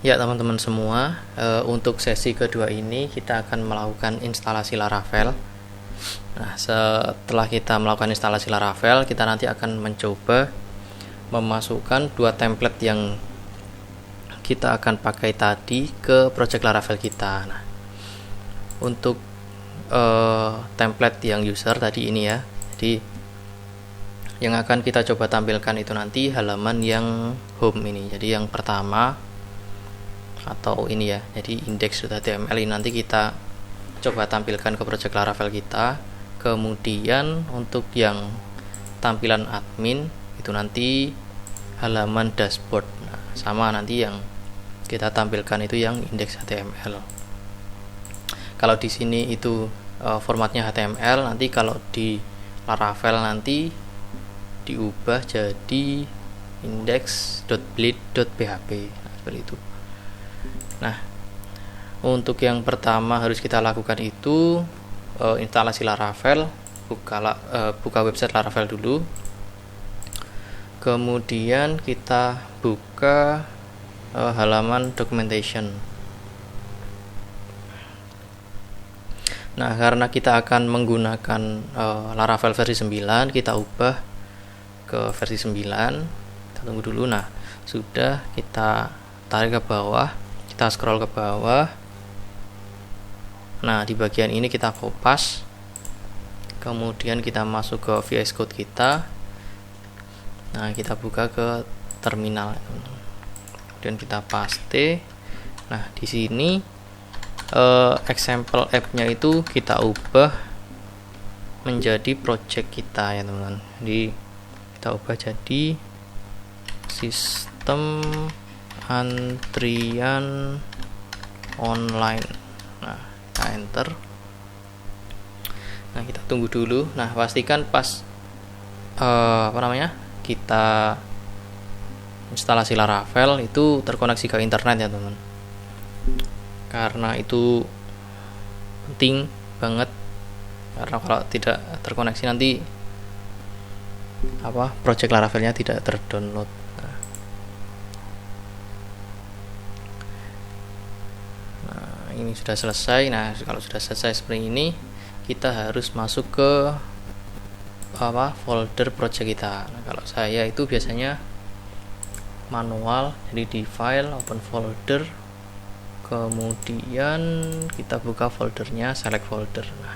Ya teman-teman semua, untuk sesi kedua ini kita akan melakukan instalasi Laravel. Nah, setelah kita melakukan instalasi Laravel, kita nanti akan mencoba memasukkan dua template yang kita akan pakai tadi ke project Laravel kita. Nah, untuk template yang user tadi ini ya, jadi yang akan kita coba tampilkan itu nanti halaman yang home ini. Jadi yang pertama atau ini ya, jadi index.html ini nanti kita coba tampilkan ke project Laravel kita. Kemudian untuk yang tampilan admin itu nanti halaman dashboard. Nah, sama nanti yang kita tampilkan itu yang index.html. Kalau di sini itu formatnya HTML, nanti kalau di Laravel nanti diubah jadi index.bleed.php. Nah, seperti itu. Nah, untuk yang pertama harus kita lakukan itu instalasi Laravel, buka website Laravel dulu. Kemudian kita buka halaman documentation. Nah, karena kita akan menggunakan Laravel versi 9, kita ubah ke versi 9. Kita tunggu dulu. Nah, sudah, kita tarik ke bawah, kita scroll ke bawah. Nah, di bagian ini kita kopas, kemudian kita masuk ke VS Code kita. Nah, kita buka ke terminal, kemudian kita paste. Nah, di sini example app-nya itu kita ubah menjadi project kita ya teman-teman. Jadi kita ubah jadi sistem antrian online. Nah, kita enter. Nah, kita tunggu dulu. Nah, pastikan pas kita instalasi Laravel itu terkoneksi ke internet ya teman-teman, karena itu penting banget, karena kalau tidak terkoneksi nanti project Laravelnya tidak terdownload. Nah, ini sudah selesai. Nah, kalau sudah selesai seperti ini, kita harus masuk ke folder project kita. Nah, kalau saya itu biasanya manual, jadi di file, open folder, kemudian kita buka foldernya, select folder. Nah,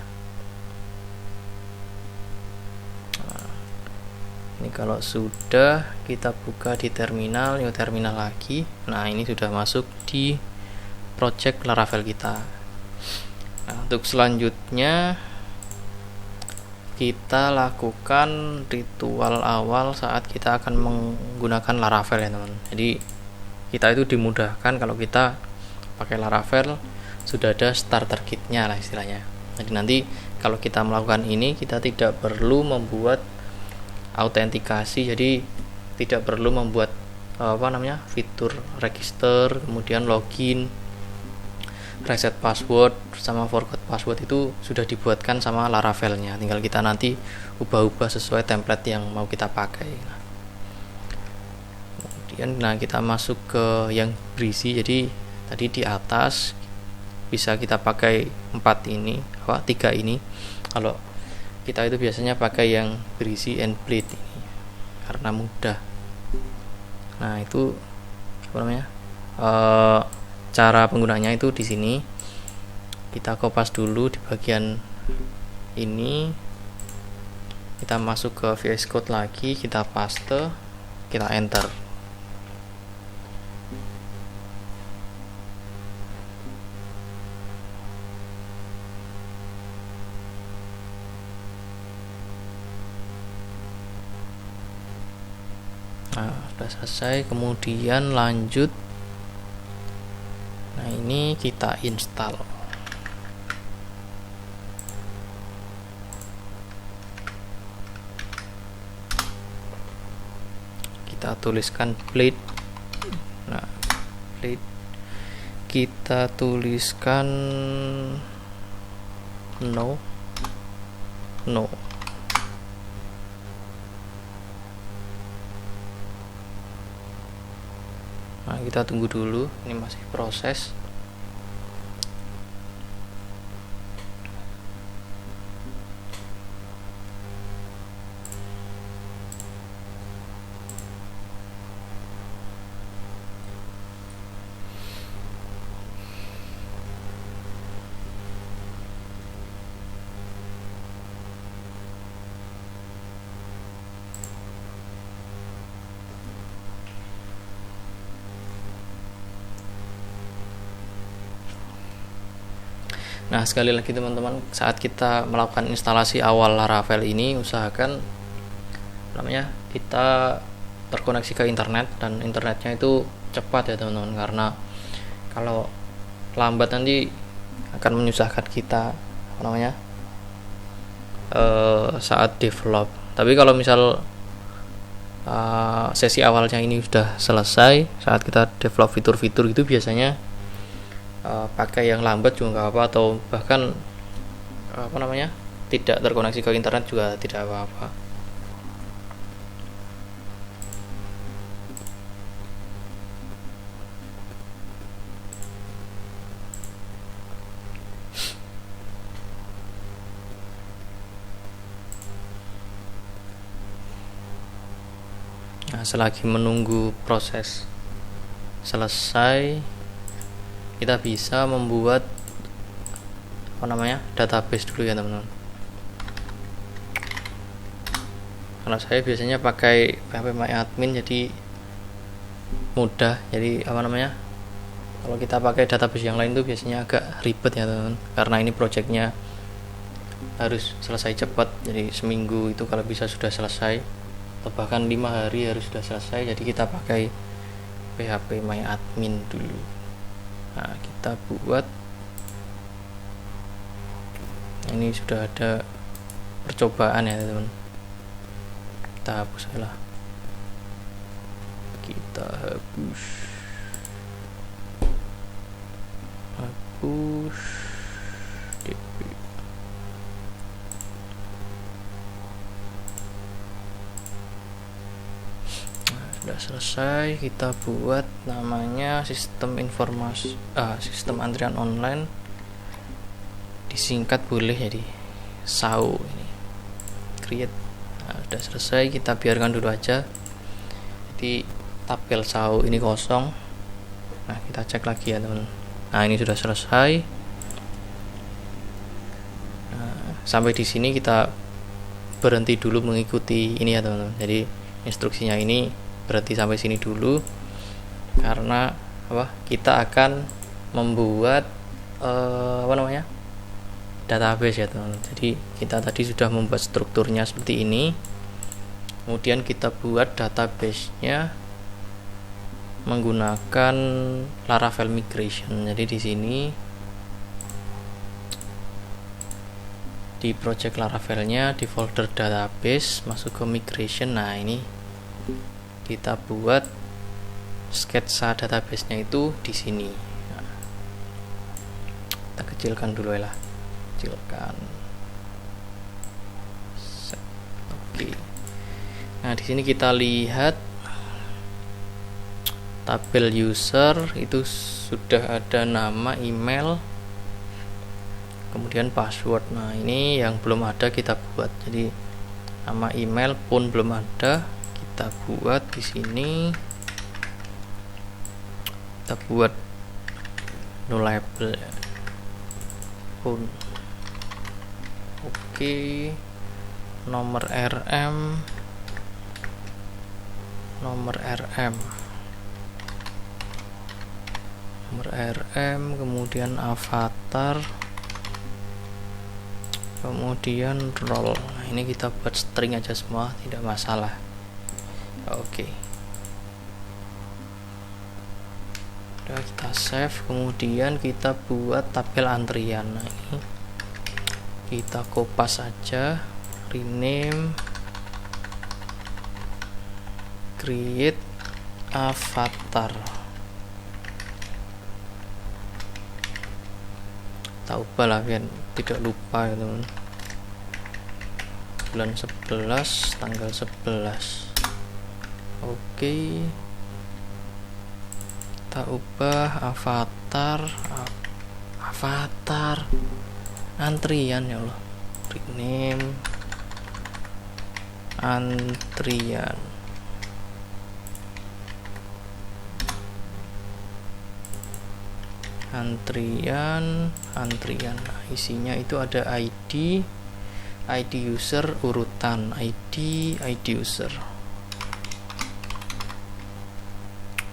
ini kalau sudah, kita buka di terminal, new terminal lagi. Nah, ini sudah masuk di project Laravel kita. Nah, untuk selanjutnya kita lakukan ritual awal saat kita akan menggunakan Laravel ya teman. Jadi kita itu dimudahkan kalau kita pakai Laravel, sudah ada starter kitnya lah istilahnya. Jadi nanti kalau kita melakukan ini, kita tidak perlu membuat autentikasi, jadi tidak perlu membuat fitur register, kemudian login, reset password sama forgot password itu sudah dibuatkan sama Laravelnya. Tinggal kita nanti ubah-ubah sesuai template yang mau kita pakai. Kemudian kita masuk ke yang berisi. Jadi tadi di atas bisa kita pakai 3 ini. Kalau kita itu biasanya pakai yang berisi and bleed ini karena mudah. Nah, itu cara penggunanya itu di sini. Kita kopas dulu di bagian ini. Kita masuk ke VS Code lagi, kita paste, kita enter. Nah, sudah selesai. Kemudian lanjut. Nah, ini kita install. Kita tuliskan bleed. Nah, bleed kita tuliskan no. Nah, kita tunggu dulu, ini masih proses. Nah, sekali lagi teman-teman, saat kita melakukan instalasi awal Laravel ini, usahakan kita terkoneksi ke internet, dan internetnya itu cepat ya teman-teman, karena kalau lambat nanti akan menyusahkan kita saat develop. Tapi kalau misal sesi awalnya ini sudah selesai, saat kita develop fitur-fitur itu biasanya pakai yang lambat juga nggak apa, atau bahkan tidak terkoneksi ke internet juga tidak apa-apa. Nah, selagi menunggu proses selesai, kita bisa membuat database dulu ya teman-teman. Kalau saya biasanya pakai phpMyAdmin, jadi mudah. Jadi kalau kita pakai database yang lain tuh biasanya agak ribet ya teman-teman, karena ini projectnya harus selesai cepat. Jadi seminggu itu kalau bisa sudah selesai, atau bahkan 5 hari harus sudah selesai. Jadi kita pakai phpMyAdmin dulu. Nah, kita buat, ini sudah ada percobaan ya teman-teman. Kita hapus lah, kita hapus DB. Nah, sudah selesai. Kita buat namanya sistem sistem antrian online, disingkat boleh jadi SAO ini, create. Nah, sudah selesai, kita biarkan dulu aja. Jadi tabel SAO ini kosong. Nah, kita cek lagi ya teman. Nah, ini sudah selesai. Nah, sampai di sini kita berhenti dulu mengikuti ini ya teman-teman. Jadi instruksinya ini berhenti sampai sini dulu, karena kita akan membuat database ya teman-teman. Jadi kita tadi sudah membuat strukturnya seperti ini, kemudian kita buat database-nya menggunakan Laravel migration. Jadi di sini di project Laravelnya, di folder database, masuk ke migration. Nah, ini kita buat sketsa database-nya itu di sini. Nah, kita kecilkan dulu ya lah. Kecilkan. Oke. Nah, di sini kita lihat tabel user itu sudah ada nama, email, kemudian password. Nah, ini yang belum ada kita buat. Jadi nama, email pun belum ada, kita buat di sini. Kita buat no label pun. Oke. Nomor RM, kemudian avatar, kemudian role. Nah, ini kita buat string aja semua, tidak masalah. Oke. Udah, kita save, kemudian kita buat tabel antrian. Nah, ini kita kopas aja, rename, create avatar. Tak ubah lah biar tidak lupa ya teman. Bulan 11, tanggal 11. Oke. kita ubah avatar antrian, ya Allah, rename antrian. Nah, isinya itu ada ID user, urutan ID user,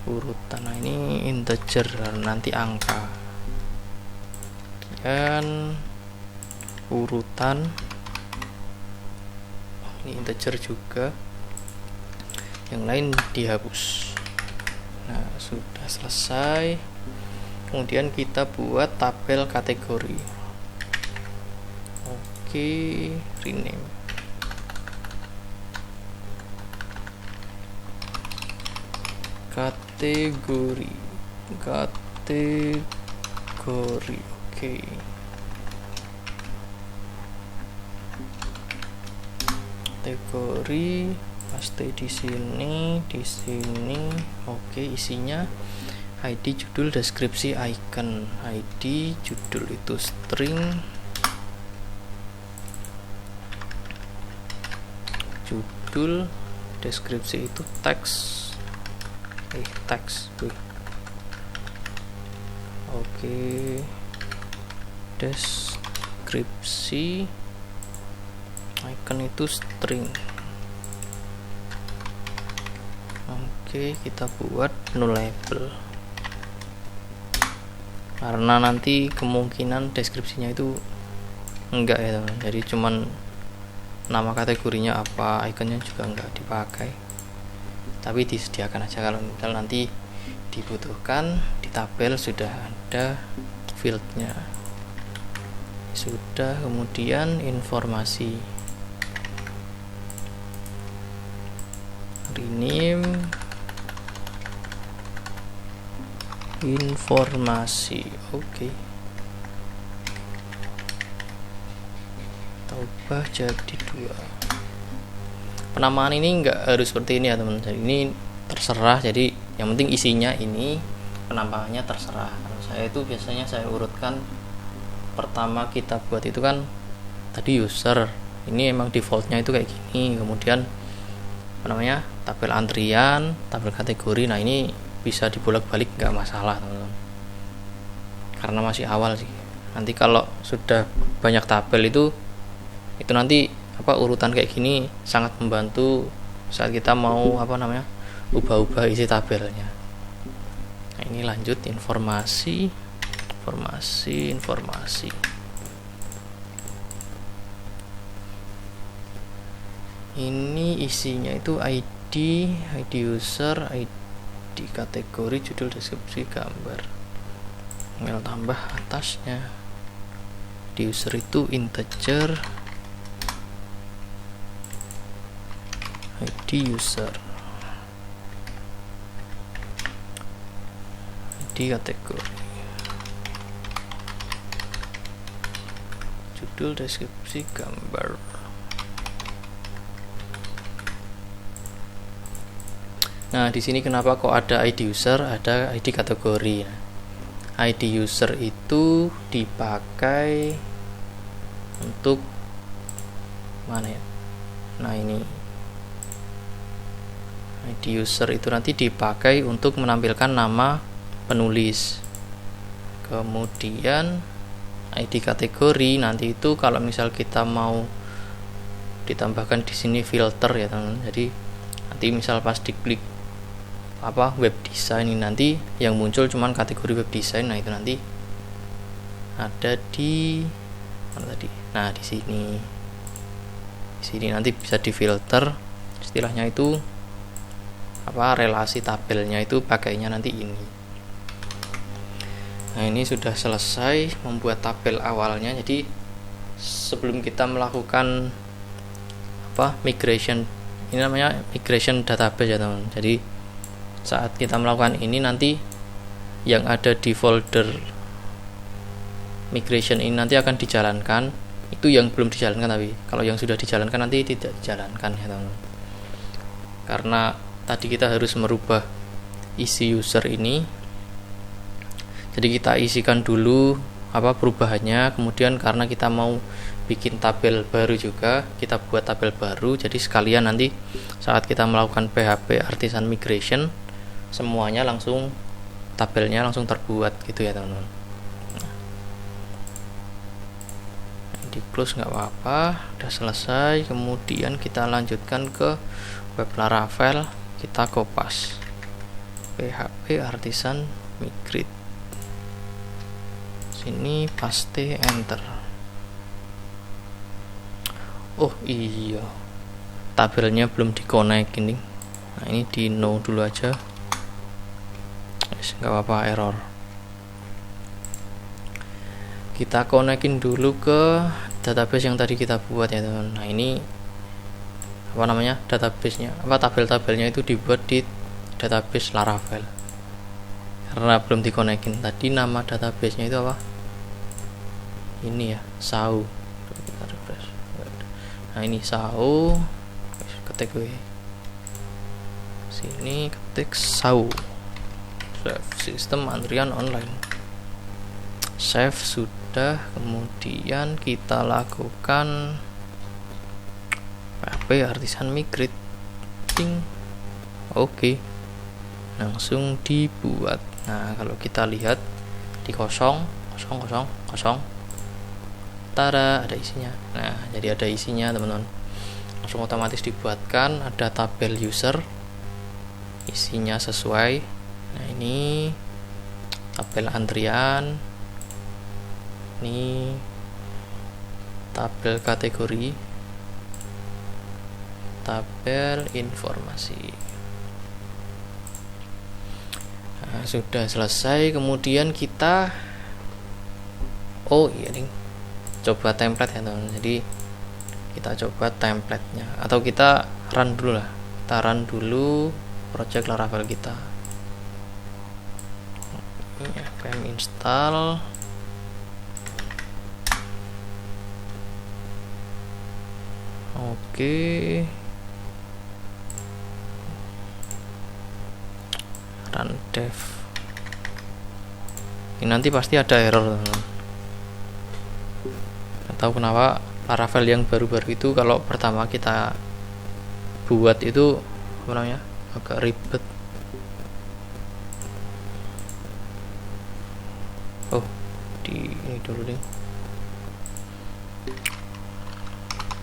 urutan. Nah, ini integer, nanti angka, dan urutan ini integer juga, yang lain dihapus. Nah, sudah selesai. Kemudian kita buat tabel kategori. Oke, rename. Kategori. Oke. Kategori paste di sini. Oke, isinya ID, judul, deskripsi, icon. ID, judul itu string, judul, deskripsi itu teks. Oke, deskripsi, icon itu string. Oke, kita buat null label, karena nanti kemungkinan deskripsinya itu enggak ya teman, jadi cuman nama kategorinya apa, ikonnya juga enggak dipakai, tapi disediakan aja kalau misal nanti dibutuhkan. Di tabel sudah ada fieldnya, sudah. Kemudian informasi, rename informasi. Oke, kita ubah jadi 2. Penamaan ini enggak harus seperti ini ya teman, jadi ini terserah. Jadi yang penting isinya ini, penamaannya terserah. Kalau saya itu biasanya saya urutkan, pertama kita buat itu kan tadi user, ini emang defaultnya itu kayak gini. Kemudian tabel antrian, tabel kategori. Nah, ini bisa dibolak-balik, nggak masalah teman-teman, karena masih awal sih. Nanti kalau sudah banyak tabel itu nanti urutan kayak gini sangat membantu saat kita mau ubah-ubah isi tabelnya. Nah, ini lanjut informasi. Ini isinya itu ID user, ID kategori, judul, deskripsi, gambar. Tinggal tambah atasnya. Di user itu integer, ID user, ID kategori, judul, deskripsi, gambar. Nah, di sini kenapa kok ada ID user, ada ID kategori? ID user itu dipakai untuk mana ya? Nah, ini ID user itu nanti dipakai untuk menampilkan nama penulis. Kemudian ID kategori nanti itu kalau misal kita mau ditambahkan di sini filter ya teman. Jadi nanti misal pas diklik web design ini, nanti yang muncul cuman kategori web design. Nah, itu nanti ada di mana tadi? Nah, di sini nanti bisa difilter, istilahnya itu relasi tabelnya itu pakainya nanti ini. Nah, ini sudah selesai membuat tabel awalnya. Jadi sebelum kita melakukan migration, ini namanya migration database ya teman. Jadi saat kita melakukan ini, nanti yang ada di folder migration ini nanti akan dijalankan. Itu yang belum dijalankan, tapi kalau yang sudah dijalankan nanti tidak dijalankan ya teman. Karena tadi kita harus merubah isi user ini Jadi kita isikan dulu apa perubahannya, kemudian karena kita mau bikin tabel baru juga, kita buat tabel baru. Jadi sekalian nanti saat kita melakukan PHP Artisan Migration, semuanya langsung tabelnya langsung terbuat gitu ya teman-teman. Di close nggak apa-apa, udah selesai. Kemudian kita lanjutkan ke web Laravel, kita kopas PHP Artisan Migrate, sini paste enter. Oh iya, tabelnya belum dikonek ini. Nah ini di no dulu aja, nggak apa-apa, error. Kita konekin dulu ke database yang tadi kita buat ya teman. Nah ini apa namanya, databasenya apa, tabel-tabelnya itu dibuat di database Laravel karena belum dikonekin. Tadi nama databasenya itu apa, ini ya, SAU. Kita refresh. Nah ini SAU, ketik gue sini, ketik SAU, sistem antrian online, save sudah. Kemudian kita lakukan PHP Artisan Migrate. Oke, langsung dibuat. Nah kalau kita lihat di kosong, tada, ada isinya. Nah jadi ada isinya teman-teman, langsung otomatis dibuatkan. Ada tabel user, isinya sesuai. Nah ini tabel antrian, ini tabel kategori, tabel informasi. Nah, sudah selesai. Kemudian kita coba template ya teman. Jadi kita coba templatenya, atau kita run dulu lah. Kita run dulu project Laravel kita. Npm install. Oke. Run dev. Ini nanti pasti ada error teman-teman. Tahu kenapa Laravel yang baru-baru itu kalau pertama kita buat itu apa namanya, agak ribet. Oh di ini dulu nih,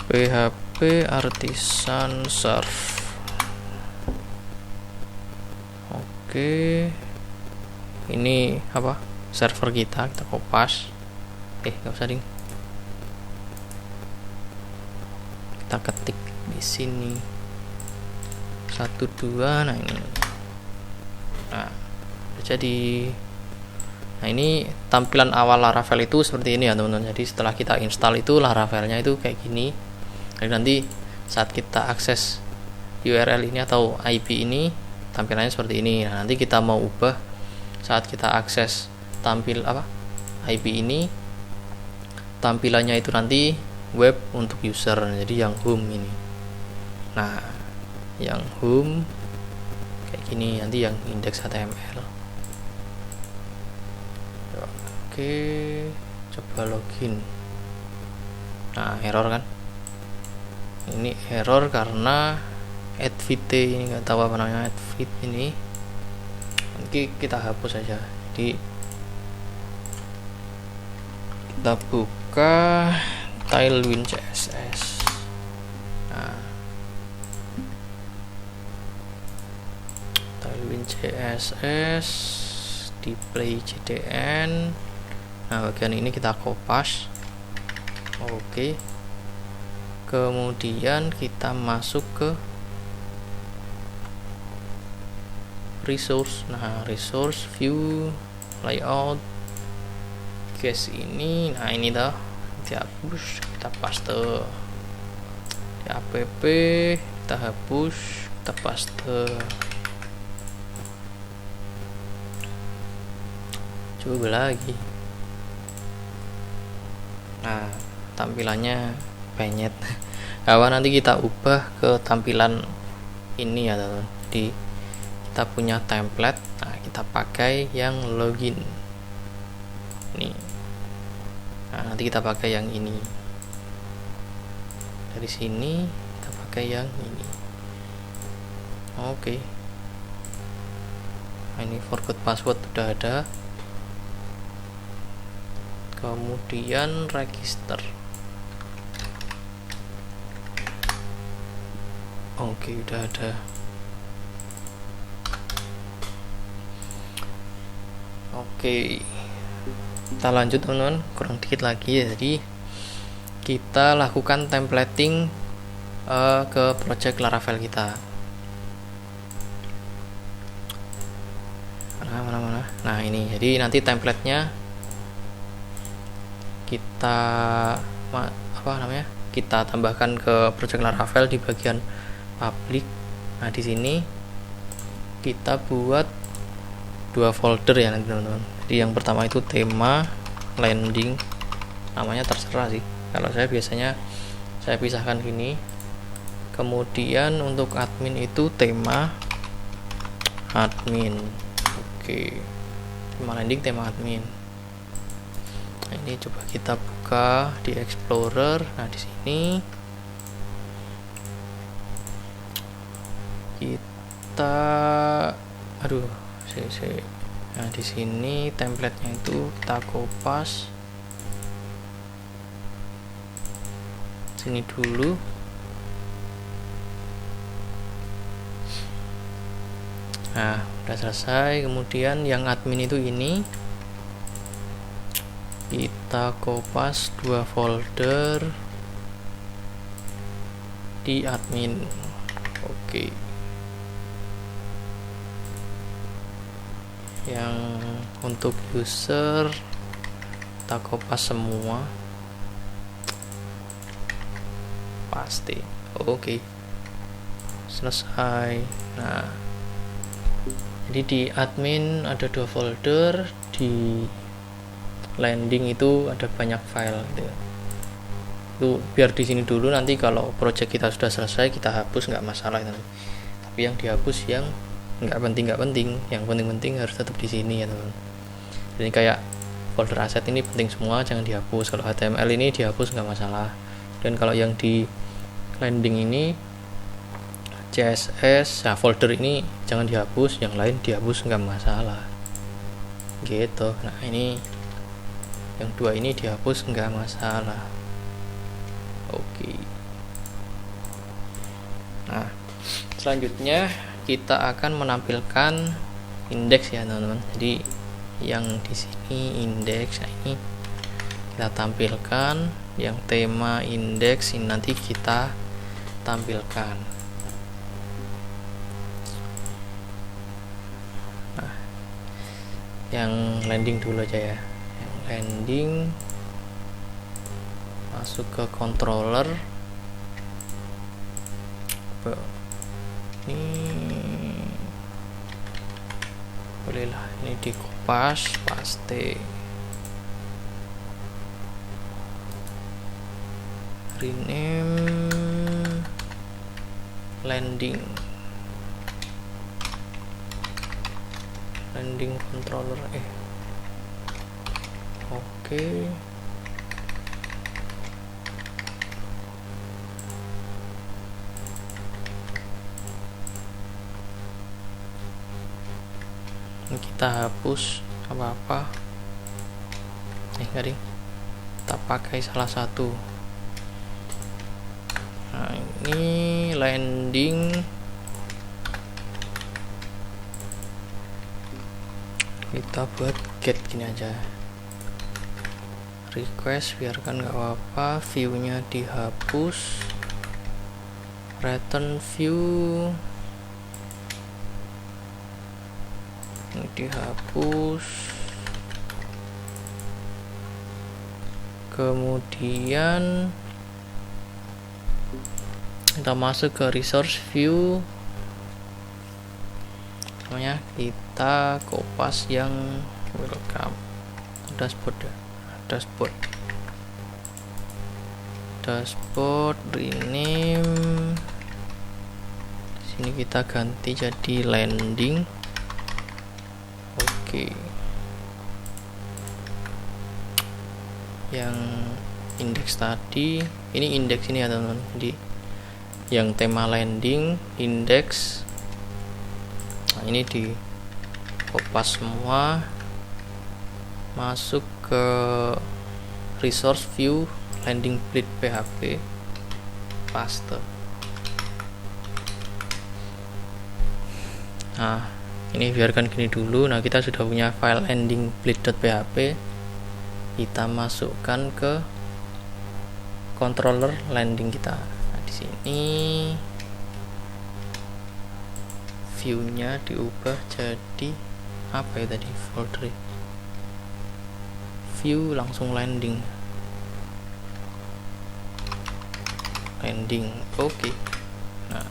PHP Artisan Serve. Oke, ini apa, server kita kopas. Nggak usah ding, kita ketik di sini 12. Nah ini, nah jadi, nah ini tampilan awal Laravel itu seperti ini ya teman-teman. Jadi setelah kita install itu Laravelnya itu kayak gini. Jadi nanti saat kita akses URL ini atau IP ini, tampilannya seperti ini. Nah nanti kita mau ubah saat kita akses tampil apa IP ini, tampilannya itu nanti web untuk user, jadi yang home ini. Nah yang home kayak gini, nanti yang index HTML. Oke, coba login. Nah error kan, ini error karena advt ini nggak tahu apa namanya, advt ini. Nanti kita hapus aja. Jadi kita buka Tailwind CSS. Nah, Tailwind CSS, display JDN. Nah bagian ini kita kopas. Oke, kemudian kita masuk ke resource. Nah resource, view, layout, case ini. Nah ini dah dihapus, kita paste di app, kita hapus, kita paste. Coba lagi. Nah tampilannya penyet. Kalau nanti kita ubah ke tampilan ini ya teman. Di kita punya template. Nah kita pakai yang login. Nih. Nah, nanti kita pakai yang ini. Dari sini kita pakai yang ini. Oke. Nah, ini forgot password udah ada. Kemudian register. Oke, udah ada. Oke, kita lanjut teman-teman, kurang dikit lagi ya. Jadi kita lakukan templating ke project Laravel kita. Mana? Nah ini, jadi nanti templatenya kita kita tambahkan ke project Laravel di bagian public. Nah di sini kita buat 2 folder ya nanti teman-teman. Jadi yang pertama itu tema landing, namanya terserah sih. Kalau saya biasanya saya pisahkan gini. Kemudian untuk admin itu tema admin. Oke. Tema landing, tema admin. Nah, ini coba kita buka di Explorer. Nah, di sini kita Nah, di sini templatenya itu kita kopas sini dulu. Nah, udah selesai. Kemudian yang admin itu ini kita kopas 2 folder di admin. Oke. Yang untuk user kita kopas semua pasti. Oke. Selesai. Nah, jadi di admin ada 2 folder, di landing itu ada banyak file gitu. Itu biar di sini dulu, nanti kalau project kita sudah selesai kita hapus, nggak masalah nanti. Tapi yang dihapus yang nggak penting, yang penting harus tetap di sini ya teman. Jadi kayak folder aset ini penting semua, jangan dihapus. Kalau HTML ini dihapus nggak masalah. Dan kalau yang di landing ini CSS, nah folder ini jangan dihapus, yang lain dihapus nggak masalah gitu. Nah ini yang 2 ini dihapus nggak masalah. Oke. Nah selanjutnya kita akan menampilkan indeks ya teman-teman. Jadi yang di sini indeks, nah ini kita tampilkan. Yang tema indeks ini nanti kita tampilkan. Nah, yang landing dulu aja ya. Yang landing masuk ke controller. Ini bolehlah ini dikopas, paste, rename landing controller. Oke. Kita hapus apa-apa. Enggak ding. Kita pakai salah satu. Nah, ini landing. Kita buat get gini aja. Request biarkan nggak apa-apa. View-nya dihapus. Return view dihapus. Kemudian kita masuk ke resource view, namanya kita kopas yang welcome dashboard rename. Sini kita ganti jadi landing. Oke. yang indeks tadi, ini indeks ini ya teman-teman. Jadi yang tema landing, indeks, nah ini di kopas semua, masuk ke resource view landing split PHP, paste. Nah ini biarkan gini dulu. Nah kita sudah punya file landing split.php, kita masukkan ke controller landing kita. Nah di sini view-nya diubah jadi apa ya tadi, folder view langsung landing. Oke. Nah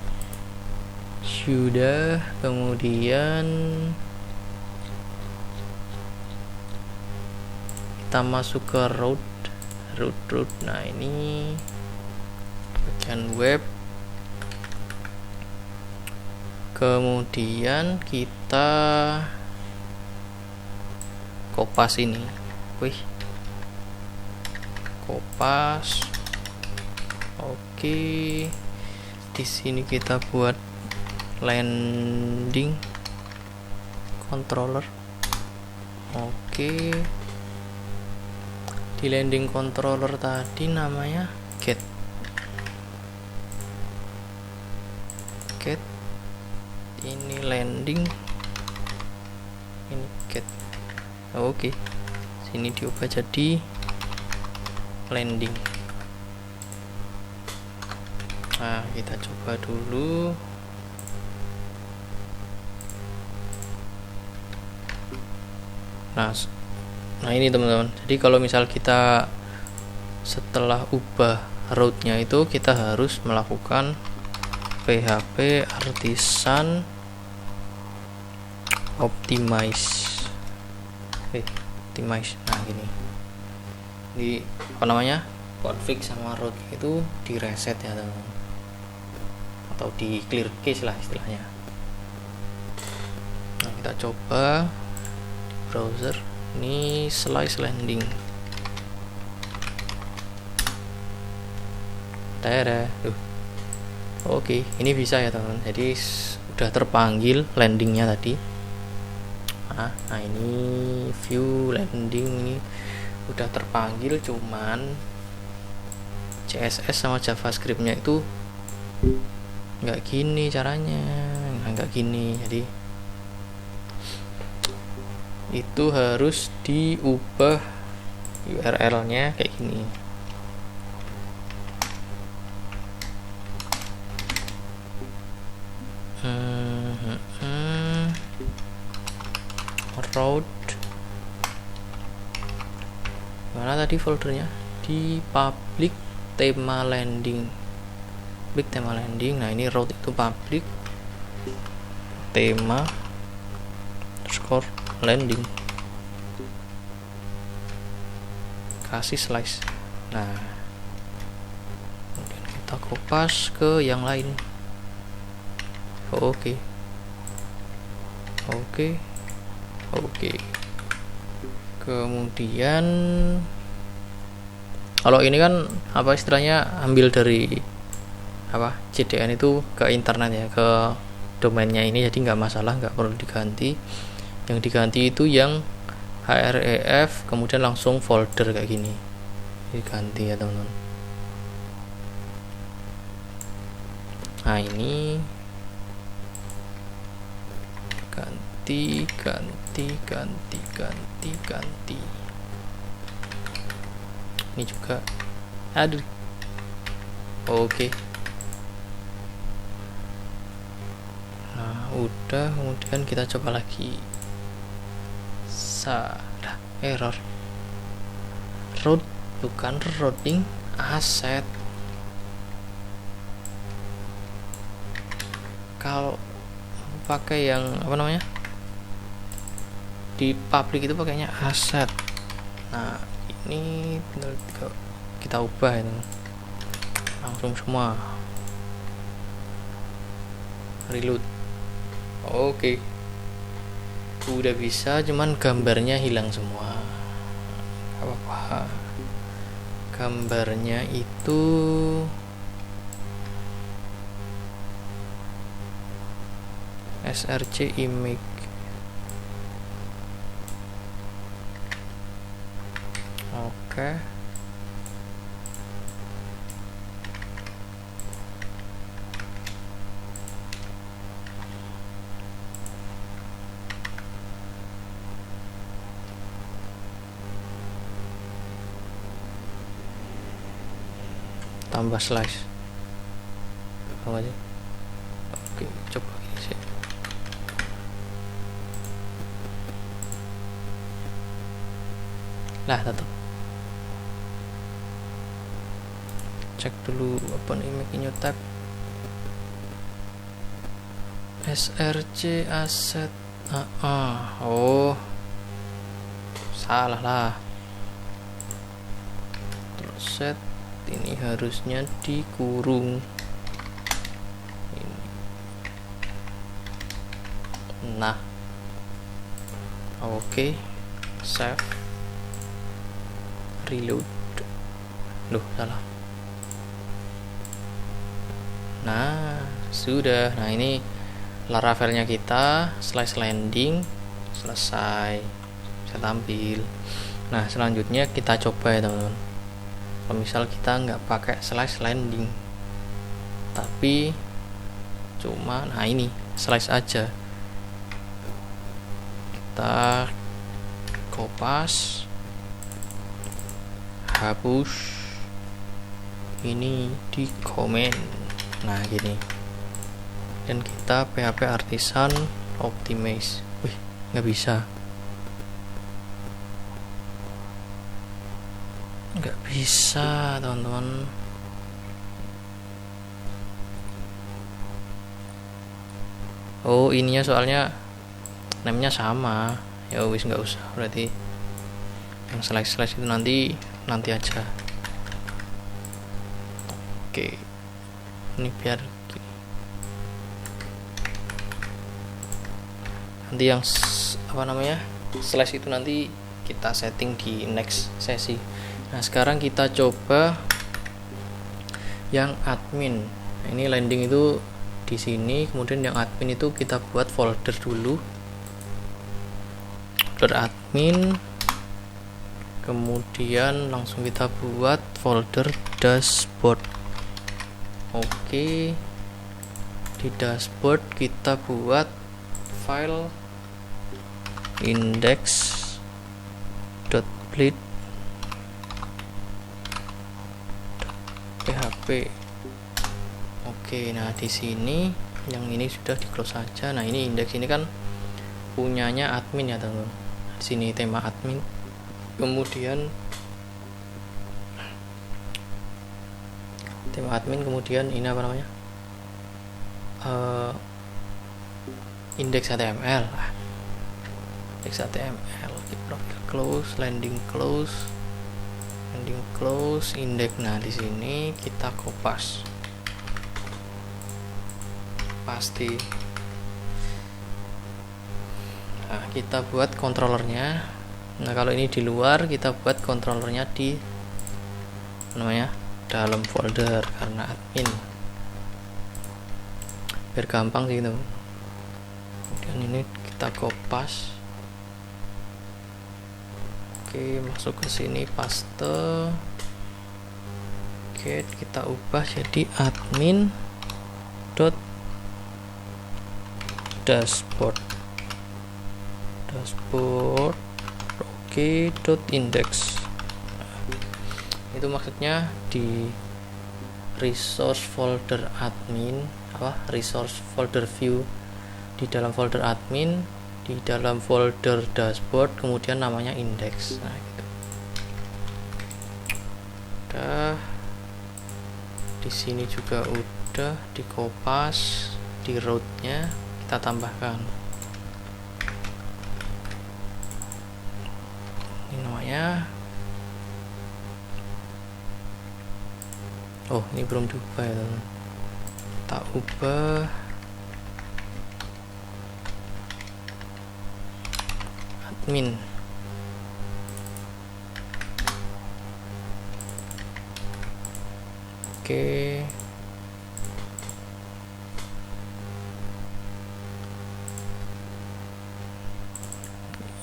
sudah, kemudian kita masuk ke root. Nah ini bagian web, kemudian kita kopas ini. Kopas. Oke, di sini kita buat landing controller. Oke, di landing controller tadi namanya get. Ini landing, ini get. Oke, sini diubah jadi landing. Nah kita coba dulu. Nah ini teman-teman, jadi kalau misal kita setelah ubah route-nya itu, kita harus melakukan php artisan optimize. Nah gini, di apa namanya, config sama route itu di reset ya teman-teman, atau di clear cache lah istilahnya. Nah kita coba di browser, ini slice landing. Oke, ini bisa ya teman-teman. Jadi sudah terpanggil landingnya tadi. Nah ini view landing ini udah terpanggil, cuman CSS sama JavaScript-nya itu nggak gini caranya, nggak gini. Jadi itu harus diubah URL-nya kayak gini. Route mana tadi foldernya, di public tema landing. Nah ini route itu public tema underscore landing, kasih slice. Nah kemudian kita kopas ke yang lain. Oke. Kemudian kalau ini kan apa istilahnya, ambil dari apa CDN itu ke internet ya, ke domainnya ini, jadi nggak masalah, nggak perlu diganti. Yang diganti itu yang href kemudian langsung folder kayak gini diganti ya teman-teman. Nah ini ganti. Ini juga oke. Nah udah, kemudian kita coba lagi. Error, route bukan routing asset. Kalau pakai yang apa namanya, di public itu pakainya aset. Nah ini benar kita ubah ini langsung semua, reload. Oke, udah bisa, cuman gambarnya hilang semua. Apa-apa. gambarnya itu src image. Oke. Tambah slice apa aja. Oke, coba ini sih. Lah tetap cek dulu apa nih make new tab src asset. Oh salah lah, terus set ini harusnya dikurung ini. Nah oke, save, reload. Loh salah. Nah sudah. Nah ini Laravelnya kita, slice landing selesai, bisa tampil. Nah selanjutnya kita coba ya teman-teman. Kalau misal kita nggak pakai slice landing tapi cuma nah ini slice aja, kita kopas, hapus ini, di komen. Nah gini, dan kita PHP artisan optimize. Wih nggak bisa, teman-teman. Oh ininya soalnya namanya sama ya, wis nggak usah, berarti yang slice itu nanti aja. Oke, ini biar nanti yang apa namanya slice itu nanti kita setting di next sesi. Nah sekarang kita coba yang admin. Nah, ini landing itu di sini, kemudian yang admin itu kita buat folder dulu, folder admin, kemudian langsung kita buat folder dashboard. Oke, di dashboard kita buat file index.bleed php. Oke, nah di sini yang ini sudah di close saja. Nah ini indeks ini kan punyanya admin ya teman-teman. Di sini tema admin, kemudian tema admin, kemudian ini apa namanya index HTML. Index HTML, profil close, landing close, index. Nah di sini kita kopas pasti. Nah kita buat controllernya. Nah kalau ini di luar, kita buat controllernya di namanya dalam folder karena admin, biar gampang sih gitu. Kemudian ini kita kopas. Oke, masuk ke sini, paste, get, kita ubah jadi admin dot dashboard. Oke, dot index. Itu maksudnya di resource folder admin, resource folder view, di dalam folder admin, di dalam folder dashboard, kemudian namanya index. Nah gitu. Udah, di sini juga udah di kopas, di rootnya kita tambahkan ini namanya. Oh ini belum diubah ya teman. Kita ubah admin. Oke.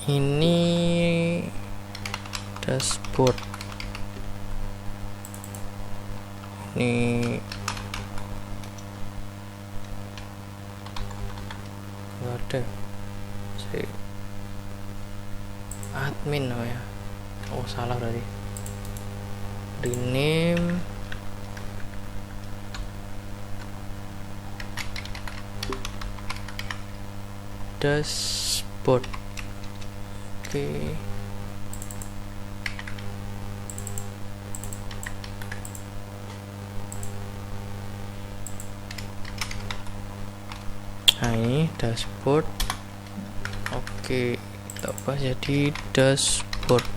Ini dashboard. Ini nggak ada si admin namanya. Oh salah berarti. Rename dashboard. Oke. Nah ini dashboard. Oke, kita ubah jadi dashboard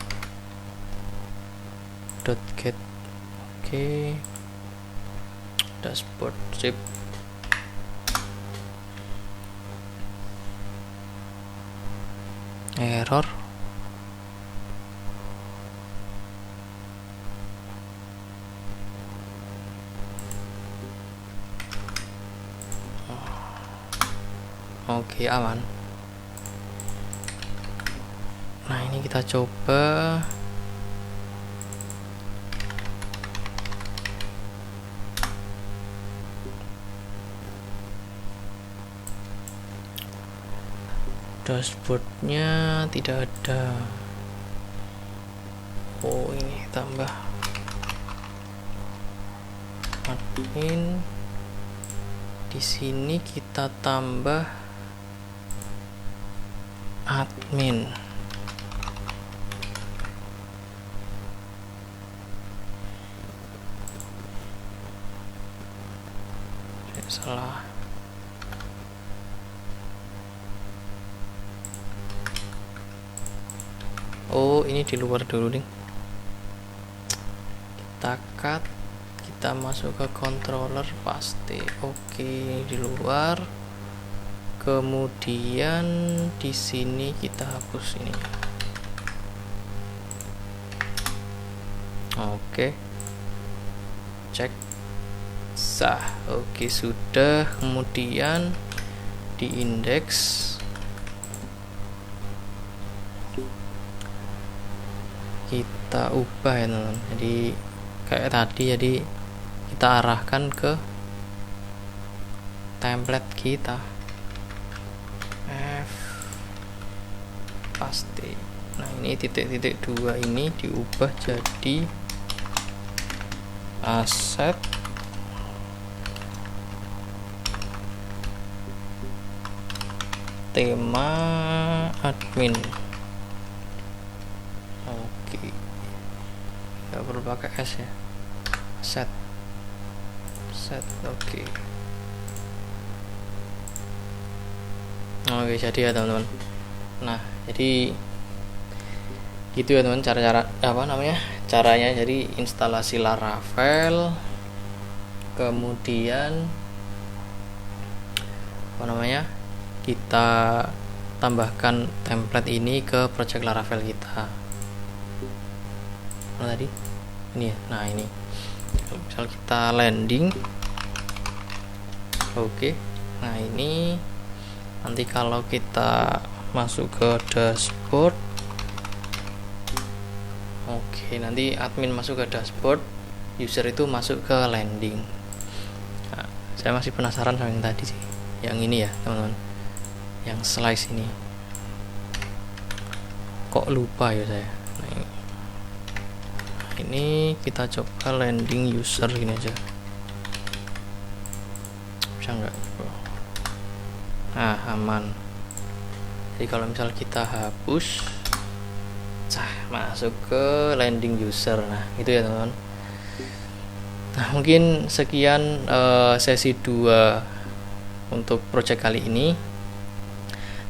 .get. Oke, dashboard sip. Error. Oke, aman. Nah ini kita coba. Dashboardnya tidak ada. Oh ini tambah admin. Di sini kita tambah admin. Salah. Oh ini di luar dulu nih. Kita cut, kita masuk ke controller paste. Oke di luar. Kemudian di sini kita hapus ini. Oke, cek sah. Oke sudah. Kemudian di indeks kita ubah ya teman-teman. Jadi kayak tadi, jadi kita arahkan ke template kita. Paste. Nah ini titik-titik 2 ini diubah jadi aset tema admin. Oke, nggak perlu pakai S ya. Set. Oke. Oke jadi ya teman-teman. Nah jadi gitu ya teman, cara caranya. Jadi instalasi Laravel, kemudian kita tambahkan template ini ke project Laravel kita. Mana tadi ini ya. Nah ini misal kita landing. Oke, nah ini nanti kalau kita masuk ke dashboard, oke, nanti admin masuk ke dashboard, user itu masuk ke landing. Nah, saya masih penasaran sama yang tadi sih, yang ini ya teman-teman, yang slice ini kok lupa ya saya. Nah, ini kita coba landing user gini aja, bisa nggak? Nah aman. Jadi kalau misal kita hapus, masuk ke landing user. Nah itu ya teman-teman. Nah mungkin sekian sesi 2 untuk project kali ini.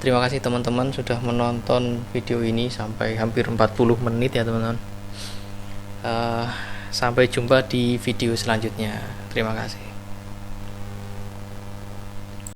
Terima kasih teman-teman sudah menonton video ini sampai hampir 40 menit ya teman-teman. Sampai jumpa di video selanjutnya. Terima kasih.